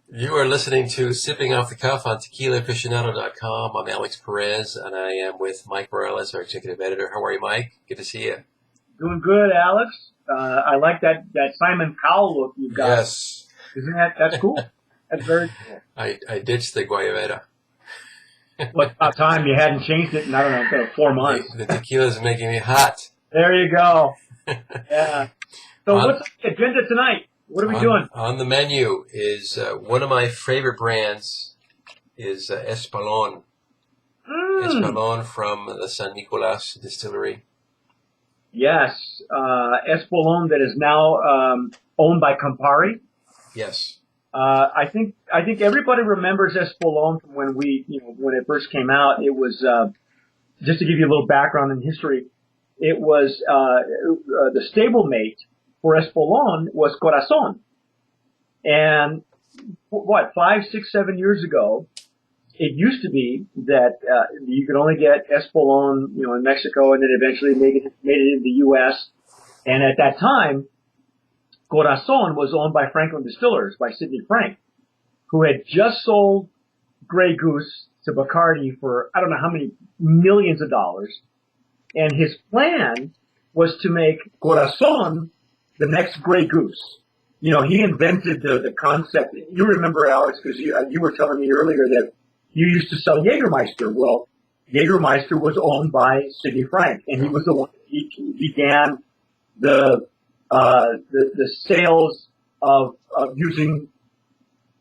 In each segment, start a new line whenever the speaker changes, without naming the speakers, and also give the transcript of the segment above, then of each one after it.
You are listening to Sipping Off the Cuff on TequilaAficionado.com. I'm Alex Perez, and I am with Mike Morales, our executive editor. How are you, Mike? Good to see you.
Doing good, Alex. I like that Simon Cowell look you've got.
Yes.
Isn't that's cool? That's very cool.
I ditched the Guayabera.
Well, it's about time you hadn't changed it in, I don't know, 4 months.
The tequila's making me hot.
There you go. Yeah. So what's the agenda tonight? What are we doing?
On the menu is one of my favorite brands is Espolon. Espolon from the San Nicolas distillery.
Yes. Espolon that is now owned by Campari.
Yes.
I think everybody remembers Espolon from when when it first came out. It was just to give you a little background in history. It was the stablemate for Espolon was Corazon, and 5, 6, 7 years ago, it used to be that you could only get Espolon, in Mexico, and then eventually made it in the U.S. And at that time, Corazon was owned by Franklin Distillers, by Sidney Frank, who had just sold Grey Goose to Bacardi for I don't know how many millions of dollars. And his plan was to make Corazon the next Grey Goose. He invented the concept. You remember, Alex, because you were telling me earlier that you used to sell Jägermeister. Well, Jägermeister was owned by Sidney Frank, and he was the one he began the sales of using,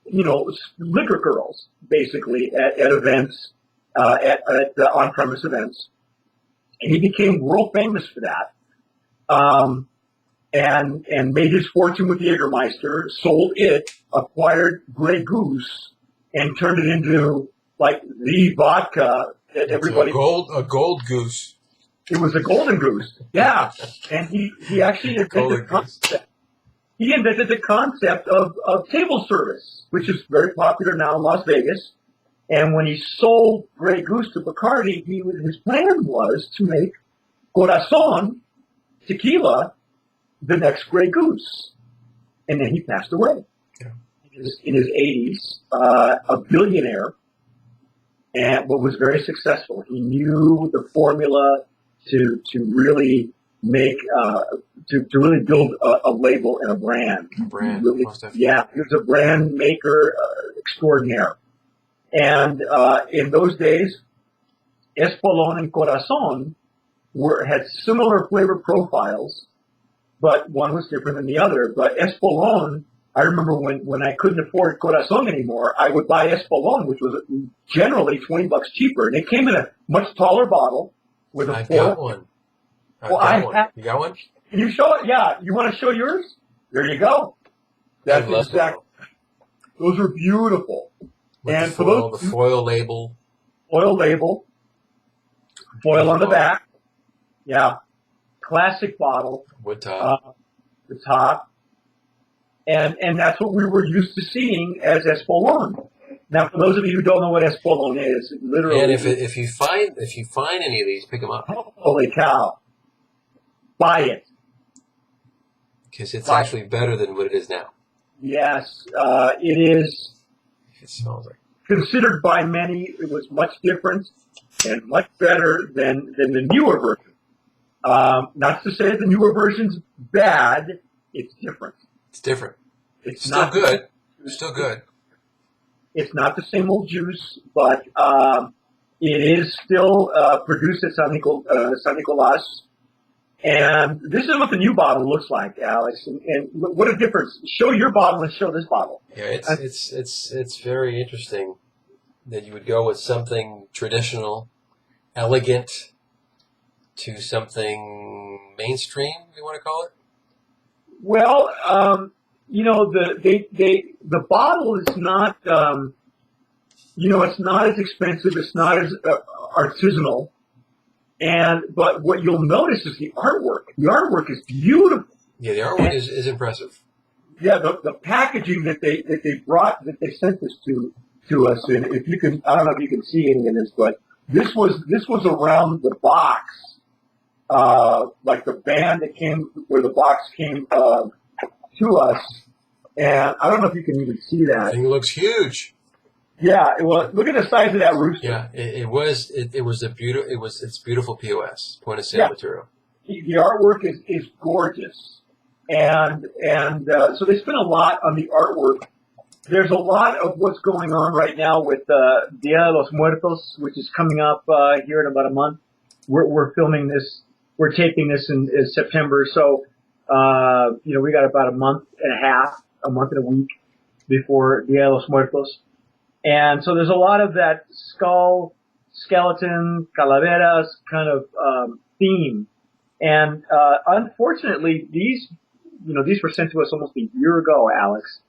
liquor girls, basically, at events, at on-premise events. And he became world famous for that. And made his fortune with Jägermeister, sold it, acquired Grey Goose, and turned it into, like, the vodka that everybody...
A gold goose.
It was a golden goose, yeah. And he actually invented the concept. He invented the concept of table service, which is very popular now in Las Vegas. And when he sold Grey Goose to Bacardi, his plan was to make Corazon tequila the next Grey Goose. And then he passed away in his 80s, a billionaire, but was very successful. He knew the formula to really make to really build a label and a brand. Really, yeah, he was a brand maker extraordinaire. And in those days, Espolon and Corazon had similar flavor profiles, but one was different than the other. But Espolon, I remember when I couldn't afford Corazon anymore, I would buy Espolon, which was generally $20 cheaper, and it came in a much taller bottle.
I've got one. You got one?
Can you show it? Yeah. You want to show yours? There you go. That's exactly. Those are beautiful.
And for those, the foil label.
Foil on the back. Yeah. Classic bottle.
Wood top.
The top. And that's what we were used to seeing as Espolon. Now, for those of you who don't know what Espolon is, literally.
And if you find any of these, pick them up.
Holy cow! Buy it.
Because it's actually better than what it is now.
Yes, it is.
It smells like.
Considered by many, it was much different and much better than the newer version. Not to say the newer version's bad. It's different.
It's different. It's still good. Still good.
It's not the same old juice, but it is still produced at San Nicolas. And this is what the new bottle looks like, Alex. And what a difference! Show your bottle and show this bottle.
Yeah, it's very interesting that you would go with something traditional, elegant, to something mainstream. You want to call it?
Well, the bottle is not, it's not as expensive. It's not as artisanal. But what you'll notice is the artwork. The artwork is beautiful.
Yeah, the artwork is impressive.
Yeah, the packaging that they sent this to us, and if you can, I don't know if you can see any of this, but this was around the box, like the band that came where the box came to us. And I don't know if you can even see
The
that.
thing looks huge.
Yeah, well, look at the size of that rooster.
Yeah, it's beautiful POS, point of sale
Yeah.
material.
The artwork is gorgeous. And so they spent a lot on the artwork. There's a lot of what's going on right now with Dia de los Muertos, which is coming up here in about a month. We're filming this. We're taping this in September. So, we got about a month and a week before Dia de los Muertos. And so there's a lot of that skull, skeleton, calaveras kind of theme. And unfortunately, these were sent to us almost a year ago, Alex.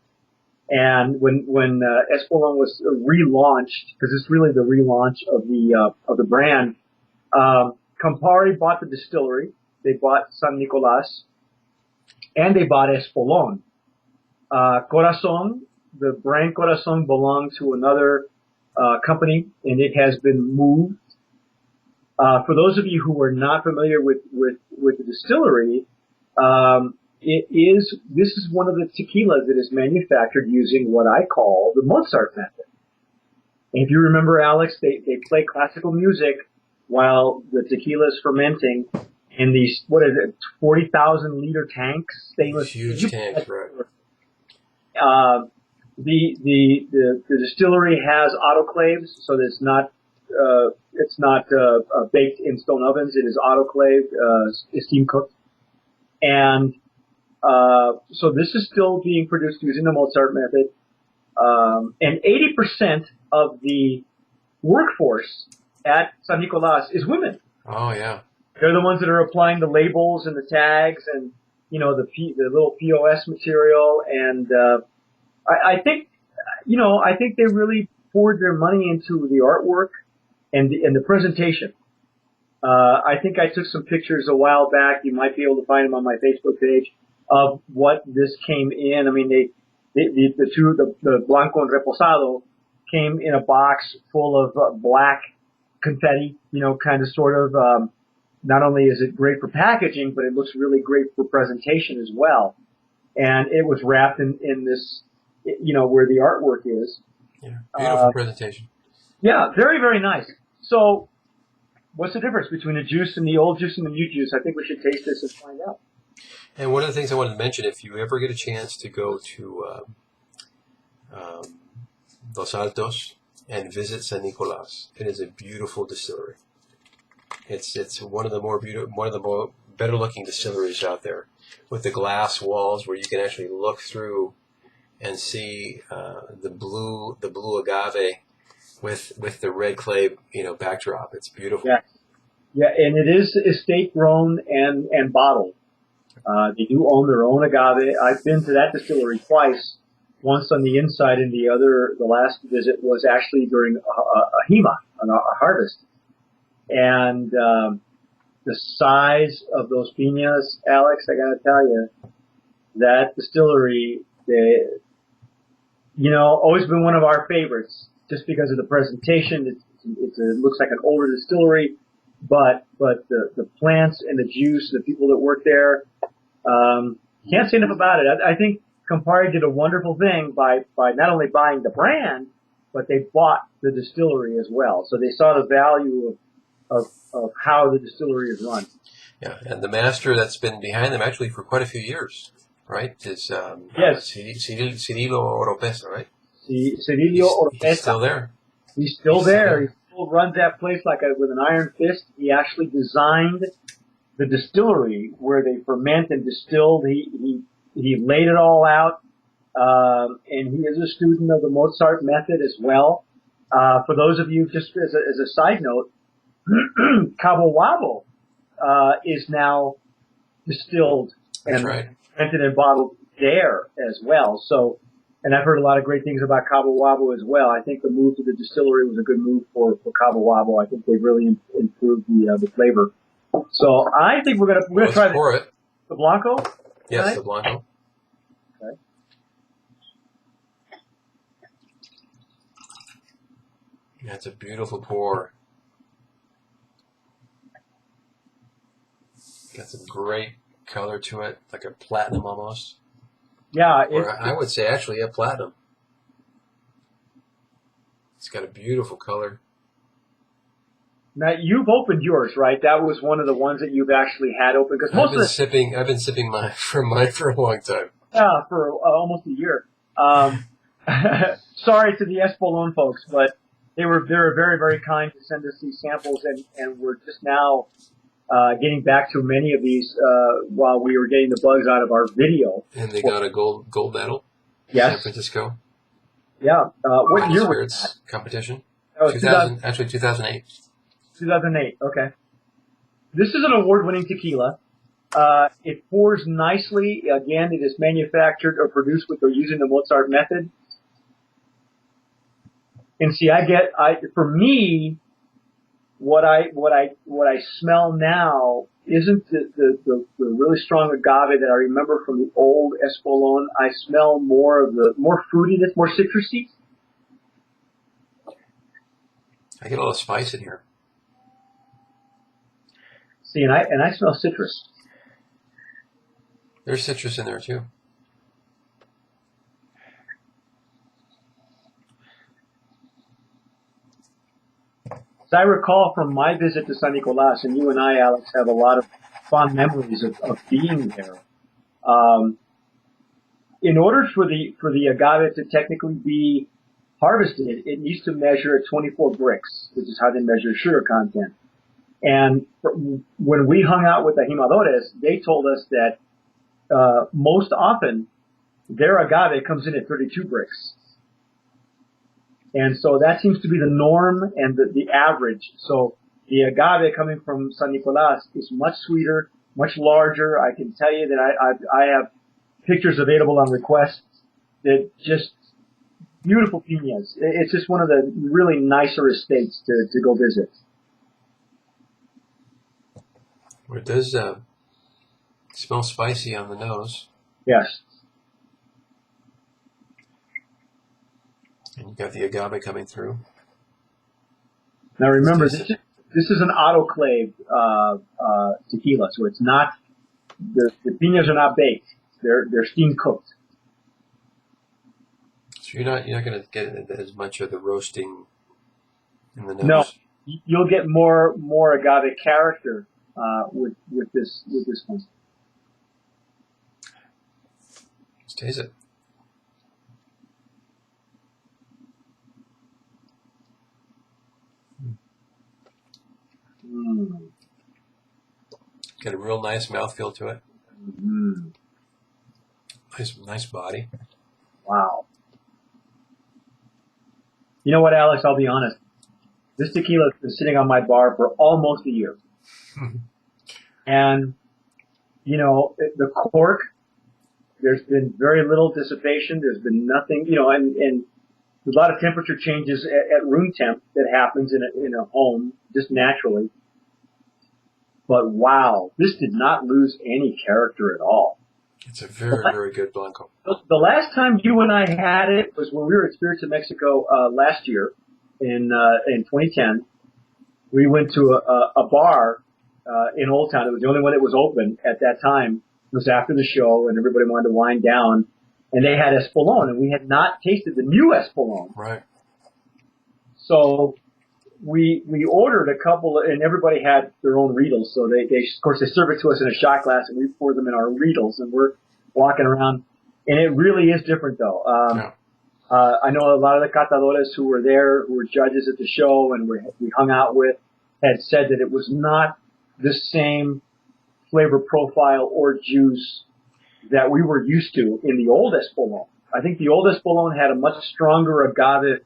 And when Espolon was relaunched, because it's really the relaunch of the brand, Campari bought the distillery, they bought San Nicolas, and they bought Espolon. Corazon, the brand Corazon, belonged to another company, and it has been moved. For those of you who are not familiar with the distillery, this is one of the tequilas that is manufactured using what I call the Mozart Method. And if you remember, Alex, they play classical music while the tequila is fermenting in these, 40,000 liter tanks, stainless.
Huge tanks, right?
The distillery has autoclaves, so that it's not baked in stone ovens. It is autoclaved, steam cooked, and so this is still being produced using the Mozart Method, and 80% of the workforce at San Nicolas is women.
Oh yeah,
they're the ones that are applying the labels and the tags and the little POS material, and I think they really poured their money into the artwork and the presentation. I think I took some pictures a while back. You might be able to find them on my Facebook page of what this came in. I mean, the Blanco and Reposado came in a box full of black confetti, kind of sort of. Not only is it great for packaging, but it looks really great for presentation as well. And it was wrapped in this, where the artwork is.
Yeah, beautiful presentation.
Yeah, very, very nice. So, what's the difference between the juice and the old juice and the new juice? I think we should taste this and find out.
And one of the things I wanted to mention, if you ever get a chance to go to Los Altos and visit San Nicolas, it is a beautiful distillery. It's one of the more better looking distilleries out there, with the glass walls where you can actually look through and see the blue agave with the red clay backdrop. It's beautiful.
Yeah, and it is estate grown and bottled. They do own their own agave. I've been to that distillery twice. Once on the inside, and the last visit was actually during a hima, a harvest. And the size of those piñas, Alex, I gotta tell you, that distillery, always been one of our favorites, just because of the presentation. It looks like an older distillery, but the plants and the juice, the people that work there, can't say enough about it. I think Campari did a wonderful thing by not only buying the brand, but they bought the distillery as well. So they saw the value of how the distillery is run.
Yeah, and the master that's been behind them actually for quite a few years, right? Is
yes,
Cirilo Oropesa, right?
Cirilo Oropesa.
He's still there.
He's still there. He still runs that place with an iron fist. He actually designed the distillery where they ferment and distill. He laid it all out, and he is a student of the Mozart Method as well. For those of you, just as a side note, Cabo Wabo is now distilled and fermented and bottled there as well. So, and I've heard a lot of great things about Cabo Wabo as well. I think the move to the distillery was a good move for Cabo Wabo. I think they've really improved the flavor. So I think we're gonna try the Blanco.
Yes,
right?
The Blanco.
Okay.
That's a beautiful pour. Got some great color to it, like a platinum almost.
Yeah,
Or I would say actually a platinum. It's got a beautiful color.
now you've opened yours, right? That was one of the ones that you've actually had open because most
I've been sipping mine for a long time.
Yeah, for almost a year. Sorry to the Espolon folks, but they were very, very kind to send us these samples, and we're just now getting back to many of these while we were getting the bugs out of our video.
And they got a gold medal.
Yes.
San Francisco.
Yeah. What year was
that? Competition?
That was
2008.
2008. Okay. This is an award-winning tequila. It pours nicely. Again, it is manufactured or produced using the Mozart Method. And see, for me, what I smell now isn't the really strong agave that I remember from the old Espolon. I smell more fruitiness, more citrusy.
I get a little spice in here.
See, and I smell citrus.
There's citrus in there too.
As I recall from my visit to San Nicolas, and you and I, Alex, have a lot of fond memories of being there. In order for the agave to technically be harvested, it needs to measure at 24 bricks, which is how they measure sugar content. And when we hung out with the jimadores, they told us that most often their agave comes in at 32 bricks. And so that seems to be the norm and the average. So the agave coming from San Nicolas is much sweeter, much larger. I can tell you that I have pictures available on request that just beautiful piñas. It's just one of the really nicer estates to go visit.
It does smell spicy on the nose.
Yes.
And you got the agave coming through.
Now remember, this is an autoclaved tequila, so it's not the piñas are not baked; they're steam cooked.
So you're not going to get as much of the roasting in the nose.
No, you'll get more agave character with this one.
Let's taste it.
Mm.
Got a real nice mouthfeel to it.
Mm.
Nice body.
Wow. You know what, Alex? I'll be honest. This tequila has been sitting on my bar for almost a year. And, you know, the cork, there's been very little dissipation. There's been nothing, you know, and there's a lot of temperature changes at room temp that happens in a home just naturally. But wow, this did not lose any character at all.
It's a very good Blanco.
The last time you and I had it was when we were at Spirits of Mexico last year in 2010. We went to a bar in Old Town. It was the only one that was open at that time. It was after the show, and everybody wanted to wind down. And they had Espolon, and we had not tasted the new Espolon.
Right.
So we ordered a couple, and everybody had their own Riedels. So they of course they serve it to us in a shot glass, and we pour them in our Riedels, and we're walking around. And it really is different, though.
Yeah.
I know a lot of the catadores who were there, who were judges at the show, and we hung out with, had said that it was not the same flavor profile or juice that we were used to in the old Espolon. I think the old Espolon had a much stronger agave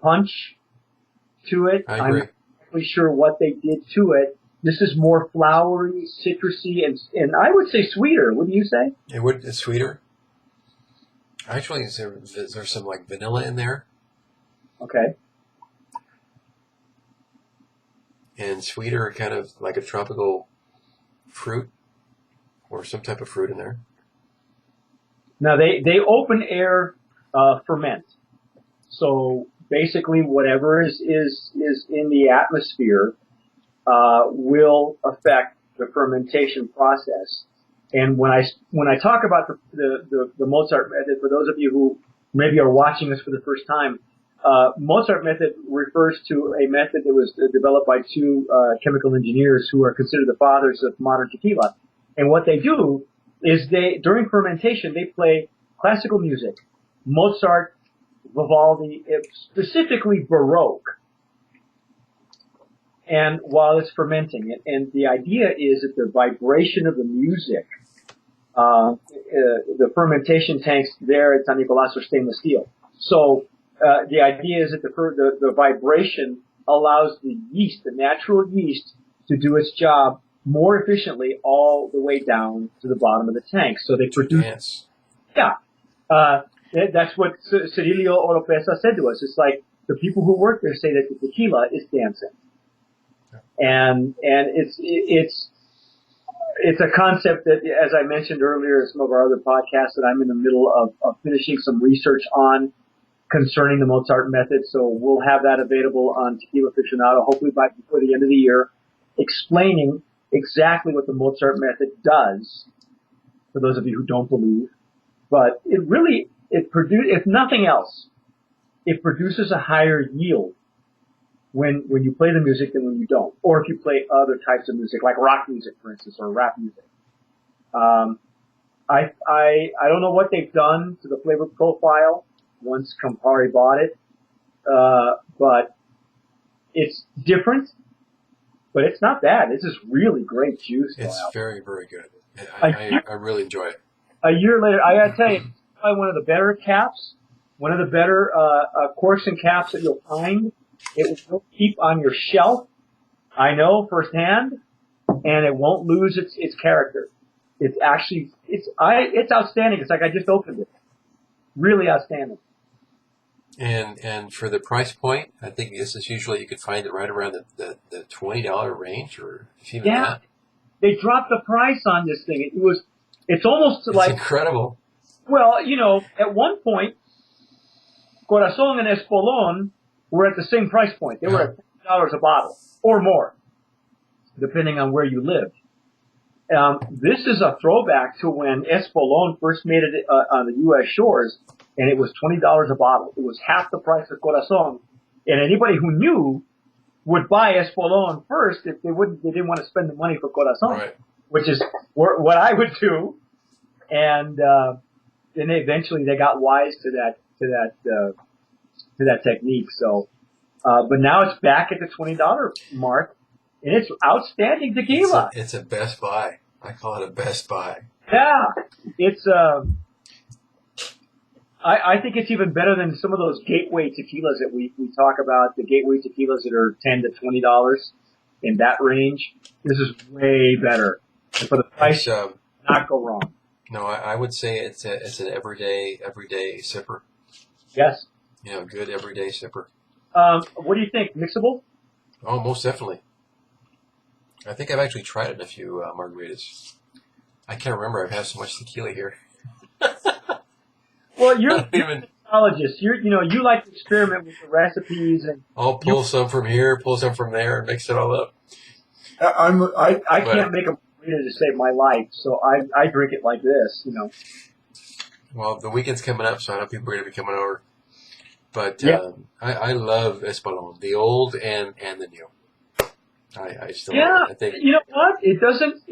punch to it.
I agree.
I'm not really sure what they did to it. This is more flowery, citrusy, and I would say sweeter. Wouldn't you say?
It's sweeter. Actually, is there some like vanilla in there?
Okay.
And sweeter, kind of like a tropical fruit or some type of fruit in there.
Now they open air ferment. So basically whatever is in the atmosphere will affect the fermentation process. And when I talk about the Mozart method, for those of you who maybe are watching this for the first time, Mozart method refers to a method that was developed by two chemical engineers who are considered the fathers of modern tequila. And what they do is during fermentation, they play classical music, Mozart, Vivaldi, specifically Baroque, and while it's fermenting it. And the idea is that the vibration of the music, the fermentation tanks there at San Nicolas are stainless steel. So the idea is that the vibration allows the yeast, the natural yeast, to do its job more efficiently all the way down to the bottom of the tank. So they produce.
Yes.
Yeah. That's what Cirilio Oropesa said to us. It's like the people who work there say that the tequila is dancing. And it's a concept that, as I mentioned earlier in some of our other podcasts, that I'm in the middle of finishing some research on concerning the Mozart method. So we'll have that available on Tequila Aficionado, hopefully before the end of the year, explaining exactly what the Mozart method does, for those of you who don't believe. But if nothing else, it produces a higher yield when you play the music than when you don't, or if you play other types of music, like rock music, for instance, or rap music. I don't know what they've done to the flavor profile once Campari bought it, but it's different, but it's not bad. This is really great juice.
It's very, very good. I really enjoy it.
A year later, I gotta tell you, it's probably one of the better caps, one of the better corks and caps that you'll find. It will keep on your shelf, I know firsthand, and it won't lose its character. It's actually it's outstanding. It's like I just opened it. Really outstanding.
And for the price point, I think this is usually you could find it right around the $20 range, or even that.
They dropped the price on this thing. It's almost
It's
like
incredible.
Well, at one point, Corazon and Espolon were at the same price point. They were at $10 a bottle or more, depending on where you lived. This is a throwback to when Espolon first made it on the U.S. shores, and it was $20 a bottle. It was half the price of Corazon, and anybody who knew would buy Espolon first if they didn't want to spend the money for Corazon,
right.
Which is what I would do. And then eventually they got wise to that technique. So, but now it's back at the $20 mark, and it's outstanding tequila.
It's a best buy. I call it a best buy.
Yeah, it's. I think it's even better than some of those gateway tequilas that we talk about. The gateway tequilas that are $10 to $20 in that range. This is way better, and for the price, not go wrong.
No, I would say it's an everyday sipper.
Yes.
Good everyday sipper.
What do you think? Mixable?
Oh, most definitely. I think I've actually tried it in a few margaritas. I can't remember. I've had so much tequila here.
Well, you're a mixologist. You like to experiment with the recipes, and
I'll pull some from here, pull some from there, and mix it all up.
I can't make a margarita to save my life, so I drink it like this.
Well, the weekend's coming up, so I know people are going to be coming over. But I love Espolon, the old and the new. I still love it. I think,
you know what? It doesn't.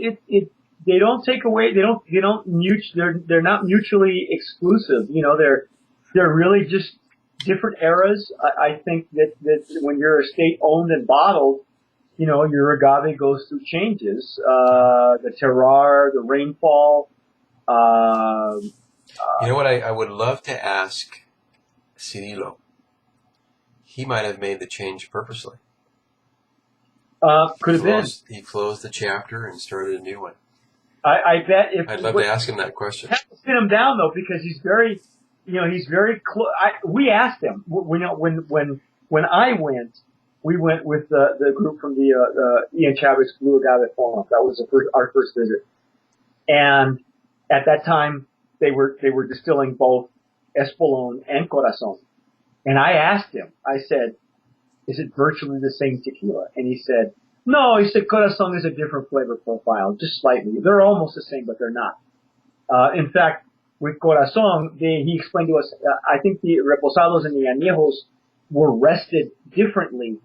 They don't take away. They're not mutually exclusive. They're really just different eras. I think that when you're estate owned and bottled, your agave goes through changes. The terroir, the rainfall.
You know what? I would love to ask Cirillo. He might have made the change purposely.
Could have been.
He closed the chapter and started a new one.
I bet
I'd love to ask him that question.
I have to pin him down though, because he's very close. We asked him. When I went, we went with the group from the Ian Chavez's Blue Agave Forum. That was our first visit, and at that time they were distilling both Espolon and Corazon. And I asked him. I said, "Is it virtually the same tequila?" And he said, No, he said Corazon is a different flavor profile, just slightly. They're almost the same, but they're not. In fact, with Corazon, he explained to us, I think the Reposados and the Añejos were rested differently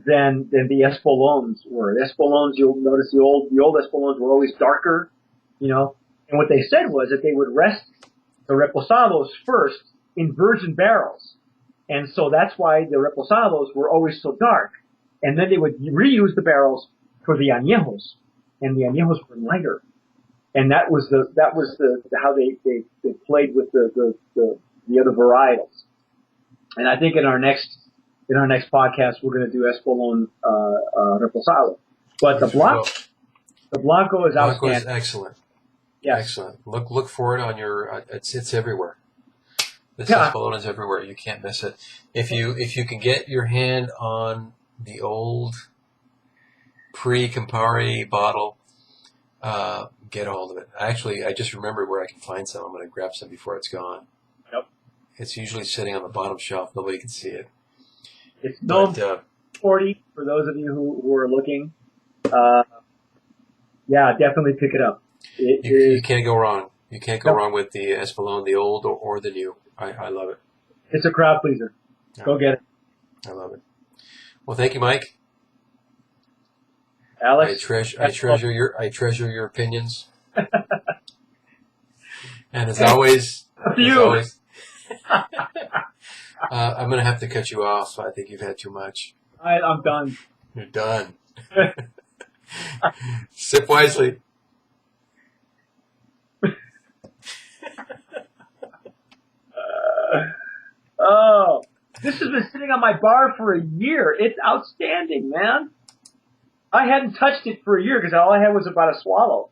than the Espolons were. The Espolons, you'll notice the old Espolons were always darker, and what they said was that they would rest the Reposados first in virgin barrels. And so that's why the Reposados were always so dark. And then they would reuse the barrels for the Añejos, and the Añejos were lighter. And that was how they played with the other varietals. And I think in our next podcast we're going to do Espolon Reposado. But the Blanco is outstanding.
Blanco is excellent.
Yes.
Excellent. Look for it on your. It's everywhere. This Espolon is everywhere. You can't miss it. If you can get your hand on the old pre-Campari bottle, get a hold of it. Actually, I just remembered where I can find some. I'm going to grab some before it's gone.
Yep.
It's usually sitting on the bottom shelf. Nobody can see it.
It's known 40 for those of you who are looking. Yeah, definitely pick it up.
You can't go wrong. You can't go wrong with the Espolon, the old or the new. I love it.
It's a crowd pleaser. Go get it.
I love it. Well, thank you, Mike.
Alex,
I treasure your opinions. And as always,
up to you.
I'm going to have to cut you off. I think you've had too much.
I'm done.
You're done. Sip wisely.
Oh, this has been sitting on my bar for a year. It's outstanding, man. I hadn't touched it for a year because all I had was about a swallow.